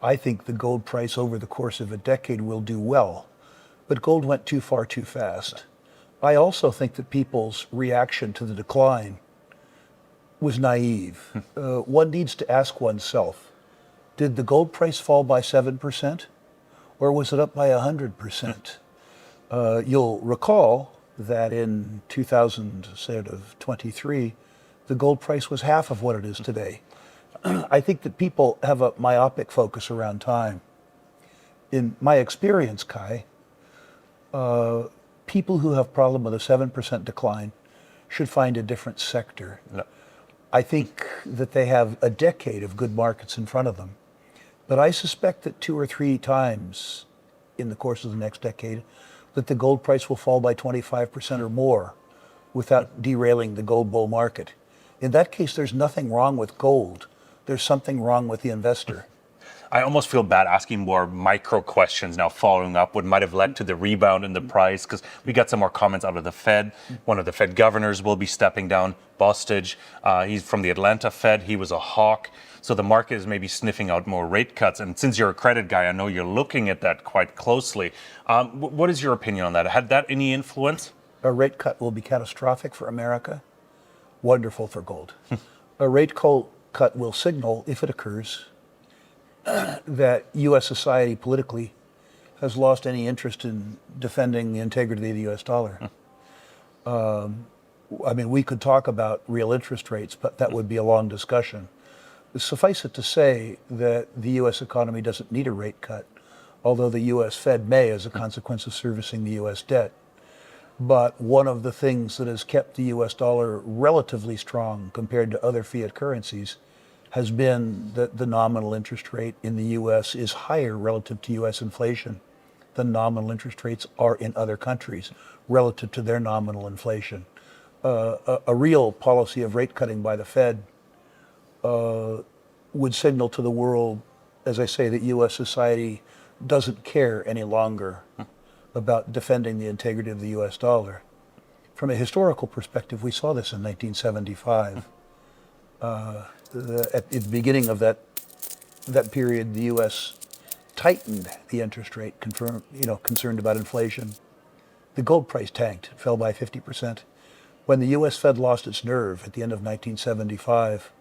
I think the gold price over the course of a decade will do well, but gold went too far too fast. I also think that people's reaction to the decline was naive. One needs to ask oneself, did the gold price fall by 7% or was it up by 100%? You'll recall that in 2023, the gold price was half of what it is today. I think that people have a myopic focus around time. In my experience, Kai, people who have problem with a 7% decline should find a different sector. No. I think that they have a decade of good markets in front of them. But I suspect that 2 or 3 times in the course of the next decade, that the gold price will fall by 25% or more without derailing the gold bull market. In that case, there's nothing wrong with gold. There's something wrong with the investor. I almost feel bad asking more micro questions now, following up what might have led to the rebound in the price, because we got some more comments out of the Fed. One of the Fed governors will be stepping down, Bostic. He's from the Atlanta Fed. He was a hawk. So the market is maybe sniffing out more rate cuts. And since you're a credit guy, I know you're looking at that quite closely. What is your opinion on that? Had that any influence? A rate cut will be catastrophic for America, wonderful for gold. A rate cut will signal, if it occurs, that U.S. society politically has lost any interest in defending the integrity of the U.S. dollar. I mean, we could talk about real interest rates, but that would be a long discussion. Suffice it to say that the U.S. economy doesn't need a rate cut, although the U.S. Fed may as a consequence of servicing the U.S. debt. But one of the things that has kept the U.S. dollar relatively strong compared to other fiat currencies has been that the nominal interest rate in the U.S. is higher relative to U.S. inflation than nominal interest rates are in other countries relative to their nominal inflation. A real policy of rate cutting by the Fed would signal to the world, as I say, that U.S. society doesn't care any longer about defending the integrity of the U.S. dollar. From a historical perspective, we saw this in 1975. At the beginning of that period, the U.S. tightened the interest rate, concerned about inflation. The gold price tanked, it fell by 50%. When the U.S. Fed lost its nerve at the end of 1975,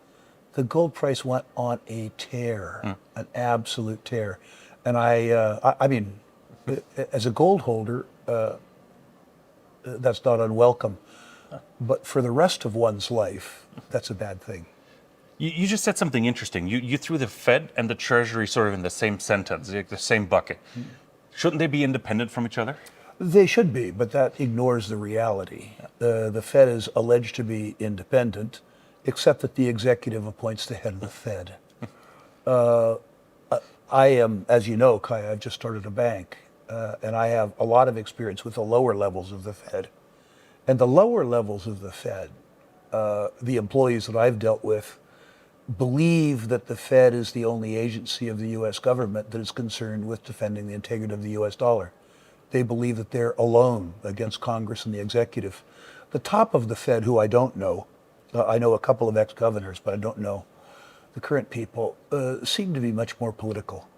the gold price went on a tear, an absolute tear. And I mean, as a gold holder, that's not unwelcome. But for the rest of one's life, that's a bad thing. You just said something interesting. You threw the Fed and the Treasury sort of in the same sentence, the same bucket. Shouldn't they be independent from each other? They should be, but that ignores the reality. The Fed is alleged to be independent, except that the executive appoints the head of the Fed. I am, as you know, Kai, I've just started a bank, and I have a lot of experience with the lower levels of the Fed. And the lower levels of the Fed, the employees that I've dealt with, believe that the Fed is the only agency of the U.S. government that is concerned with defending the integrity of the U.S. dollar. They believe that they're alone against Congress and the executive. The top of the Fed, who I don't know, I know a couple of ex-governors, but I don't know the current people, seem to be much more political.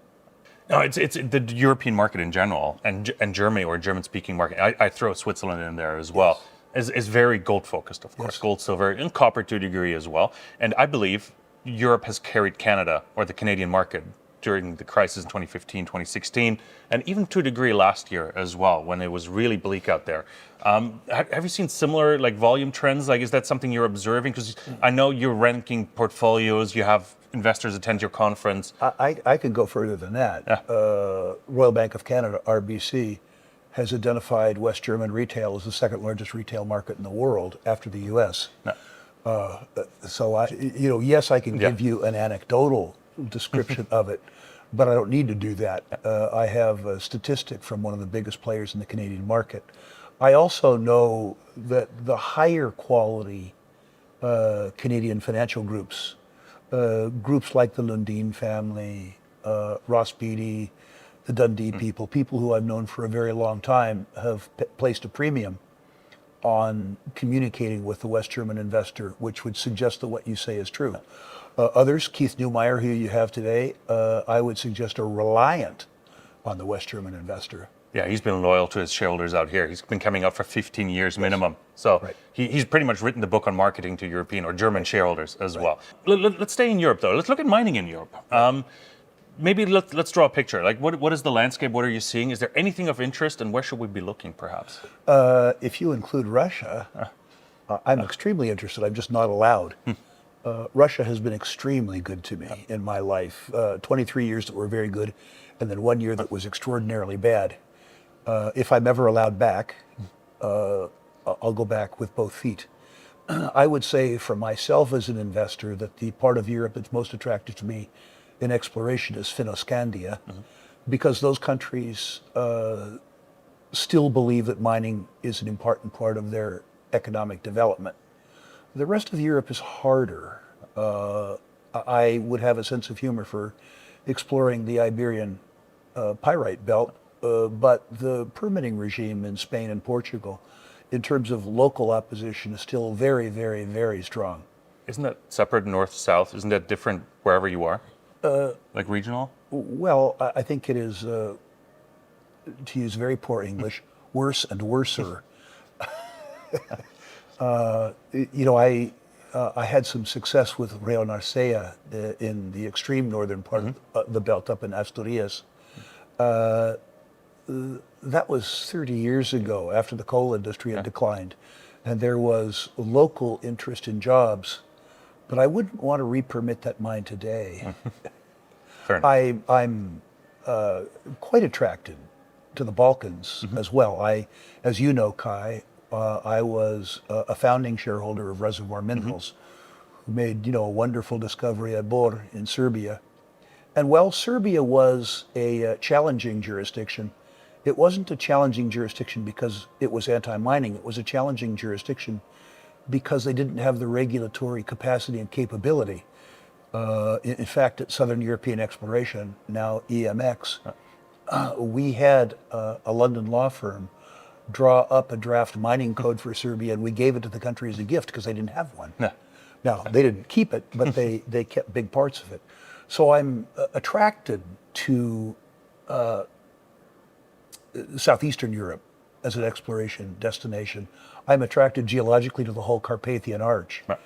No, it's the European market in general, and Germany, or German-speaking market. I throw Switzerland in there as well. Yes. Is very gold-focused, of course. Yes. Gold, silver, and copper to a degree as well. And I believe Europe has carried Canada, or the Canadian market, during the crisis in 2015, 2016, and even to a degree last year as well, when it was really bleak out there. Have you seen similar volume trends? Is that something you're observing? Because I know you're ranking portfolios, you have investors attend your conference. I can go further than that. Yeah. Royal Bank of Canada, RBC, has identified West German retail as the second largest retail market in the world after the U.S. Yeah. So yes, I can give you an anecdotal description of it, but I don't need to do that. I have a statistic from one of the biggest players in the Canadian market. I also know that the higher quality Canadian financial groups, groups like the Lundin family, Ross Beatty, the Dundee people who I've known for a very long time, have placed a premium on communicating with the West German investor, which would suggest that what you say is true. Others, Keith Neumeyer, who you have today, I would suggest are reliant on the West German investor. Yeah, he's been loyal to his shareholders out here. He's been coming up for 15 years minimum. So Right. he's pretty much written the book on marketing to European or German shareholders as well. Let's stay in Europe, though. Let's look at mining in Europe. Maybe let's draw a picture. Like, what is the landscape? What are you seeing? Is there anything of interest, and where should we be looking, perhaps? If you include Russia, I'm extremely interested. I'm just not allowed. Russia has been extremely good to me in my life. 23 years that were very good, and then 1 year that was extraordinarily bad. If I'm ever allowed back, I'll go back with both feet. I would say for myself as an investor that the part of Europe that's most attractive to me in exploration is Fennoscandia, because those countries still believe that mining is an important part of their economic development. The rest of Europe is harder. I would have a sense of humor for exploring the Iberian pyrite belt, but the permitting regime in Spain and Portugal, in terms of local opposition, is still very, very, very strong. Isn't that separate north-south? Isn't that different wherever you are? Like regional? Well, I think it is, to use very poor English, worse and worser. I had some success with Rio Narcea in the extreme northern part of the belt up in Asturias. That was 30 years ago, after the coal industry had declined, and there was local interest in jobs, but I wouldn't want to re-permit that mine today. Fair enough. I'm quite attracted to the Balkans as well. As you know, Kai, I was a founding shareholder of Reservoir Minerals, who made a wonderful discovery at Bor in Serbia. And while Serbia was a challenging jurisdiction, it wasn't a challenging jurisdiction because it was anti-mining. It was a challenging jurisdiction because they didn't have the regulatory capacity and capability. In fact, at Southern European Exploration, now EMX, we had a London law firm draw up a draft mining code for Serbia, and we gave it to the country as a gift because they didn't have one. Yeah. Now, they didn't keep it, but they kept big parts of it. So I'm attracted to Southeastern Europe as an exploration destination. I'm attracted geologically to the whole Carpathian Arch. Right.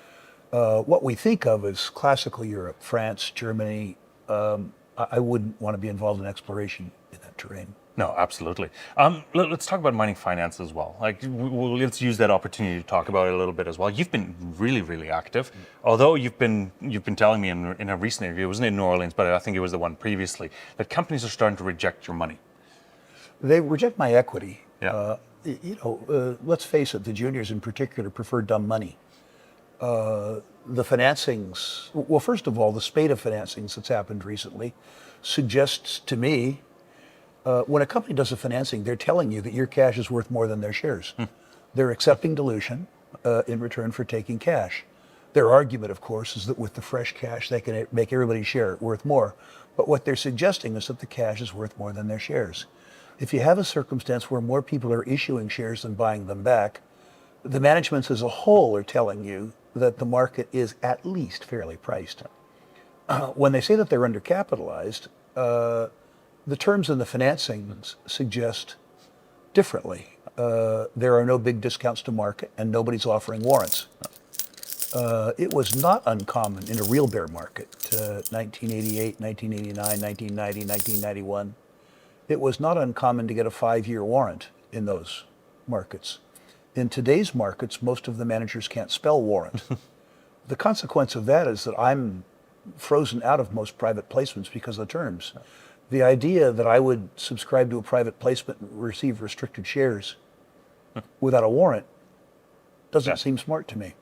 What we think of as classical Europe, France, Germany, I wouldn't want to be involved in exploration in that terrain. No, absolutely. Let's talk about mining finance as well. Like, let's use that opportunity to talk about it a little bit as well. You've been really, really active. Although you've been telling me in a recent interview, it wasn't in New Orleans, but I think it was the one previously, that companies are starting to reject your money. They reject my equity. Yeah. Let's face it, the juniors in particular prefer dumb money. The financings, well, first of all, the spate of financings that's happened recently suggests to me, when a company does a financing, they're telling you that your cash is worth more than their shares. They're accepting dilution in return for taking cash. Their argument, of course, is that with the fresh cash, they can make everybody's share worth more. But what they're suggesting is that the cash is worth more than their shares. If you have a circumstance where more people are issuing shares than buying them back, the managements as a whole are telling you that the market is at least fairly priced. When they say that they're undercapitalized, the terms in the financings suggest differently. There are no big discounts to market, and nobody's offering warrants. It was not uncommon in a real bear market, 1988, 1989, 1990, 1991. It was not uncommon to get a 5-year warrant in those markets. In today's markets, most of the managers can't spell warrant. The consequence of that is that I'm frozen out of most private placements because of the terms. The idea that I would subscribe to a private placement and receive restricted shares without a warrant doesn't seem smart to me.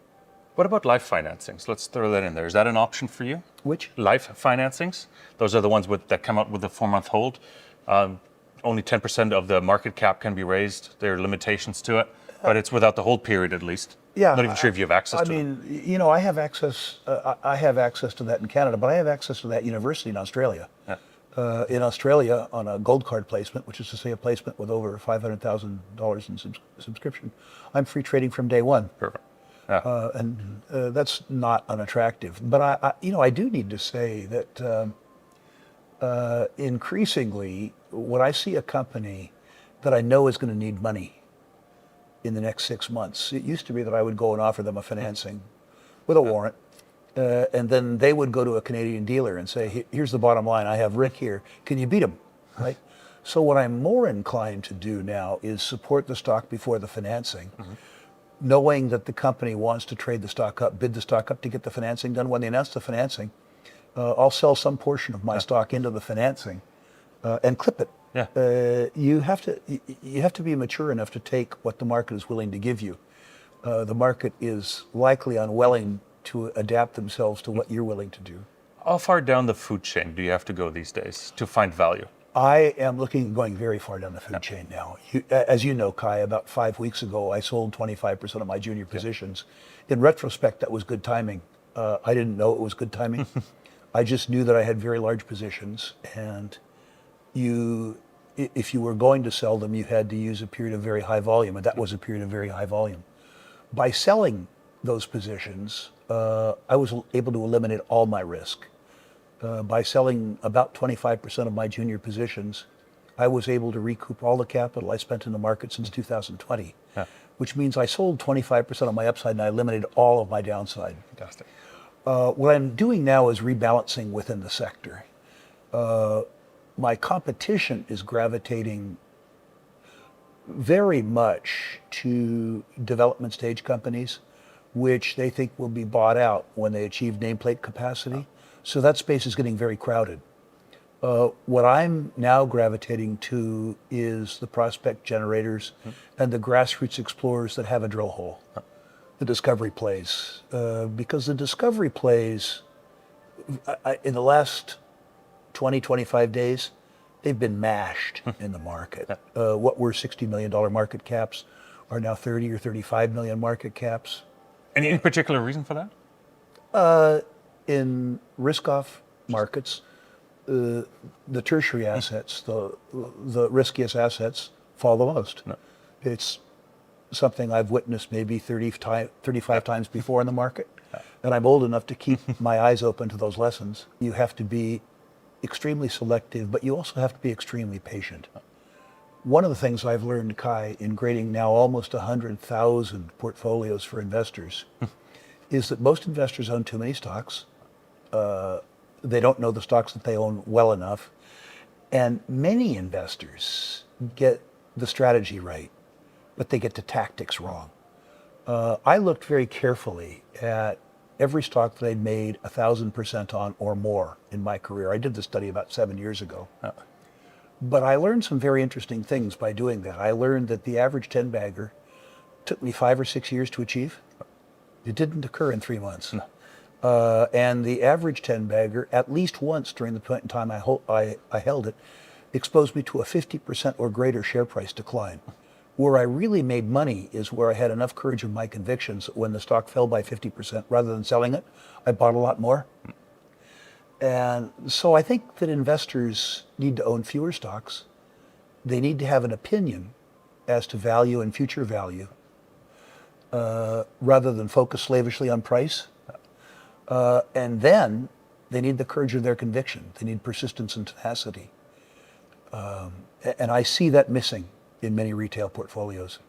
What about life financings? Let's throw that in there. Is that an option for you? Which? Life financings? Those are the ones that come out with the 4-month hold. Only 10% of the market cap can be raised. There are limitations to it, but it's without the hold period at least. Yeah, Not even sure if you have access to it. I mean, I have access. I have access to that in Canada, but I have access to that university in Australia. Yeah. In Australia, on a gold card placement, which is to say a placement with over $500,000 in subscription, I'm free trading from day one. Perfect. and that's not unattractive. But I do need to say that increasingly, when I see a company that I know is going to need money in the next 6 months, it used to be that I would go and offer them a financing with a warrant, and then they would go to a Canadian dealer and say, "Here's the bottom line. I have Rick here. Can you beat him?" Right. So what I'm more inclined to do now is support the stock before the financing, knowing that the company wants to trade the stock up, bid the stock up to get the financing done. When they announce the financing, I'll sell some portion of my stock into the financing and clip it. You have to be mature enough to take what the market is willing to give you. The market is likely unwilling to adapt themselves to what you're willing to do. How far down the food chain do you have to go these days to find value? I am going very far down the food chain now. As you know, Kai, about 5 weeks ago, I sold 25% of my junior positions. In retrospect, that was good timing. I didn't know it was good timing. I just knew that I had very large positions, and if you were going to sell them, you had to use a period of very high volume, and that was a period of very high volume. By selling those positions, I was able to eliminate all my risk. By selling about 25% of my junior positions, I was able to recoup all the capital I spent in the market since 2020, which means I sold 25% of my upside and I eliminated all of my downside. Fantastic. What I'm doing now is rebalancing within the sector. My competition is gravitating very much to development stage companies, which they think will be bought out when they achieve nameplate capacity. So that space is getting very crowded. What I'm now gravitating to is the prospect generators and the grassroots explorers that have a drill hole, the discovery plays. Because the discovery plays, in the last 20, 25 days, they've been mashed in the market. What were $60 million market caps are now 30 or 35 million market caps. Any particular reason for that? In risk-off markets, the tertiary assets, the riskiest assets, fall the most. It's something I've witnessed maybe 35 times before in the market, and I'm old enough to keep my eyes open to those lessons. You have to be extremely selective, but you also have to be extremely patient. One of the things I've learned, Kai, in grading now almost 100,000 portfolios for investors, is that most investors own too many stocks. They don't know the stocks that they own well enough. And many investors get the strategy right, but they get the tactics wrong. I looked very carefully at every stock that I'd made 1,000% on or more in my career. I did this study about 7 years ago. But I learned some very interesting things by doing that. I learned that the average 10-bagger took me 5 or 6 years to achieve. It didn't occur in 3 months. And the average 10-bagger, at least once during the point in time I held it, exposed me to a 50% or greater share price decline. Where I really made money is where I had enough courage of my convictions that when the stock fell by 50%, rather than selling it, I bought a lot more. And so I think that investors need to own fewer stocks. They need to have an opinion as to value and future value, rather than focus slavishly on price. And then they need the courage of their conviction. They need persistence and tenacity. And I see that missing in many retail portfolios.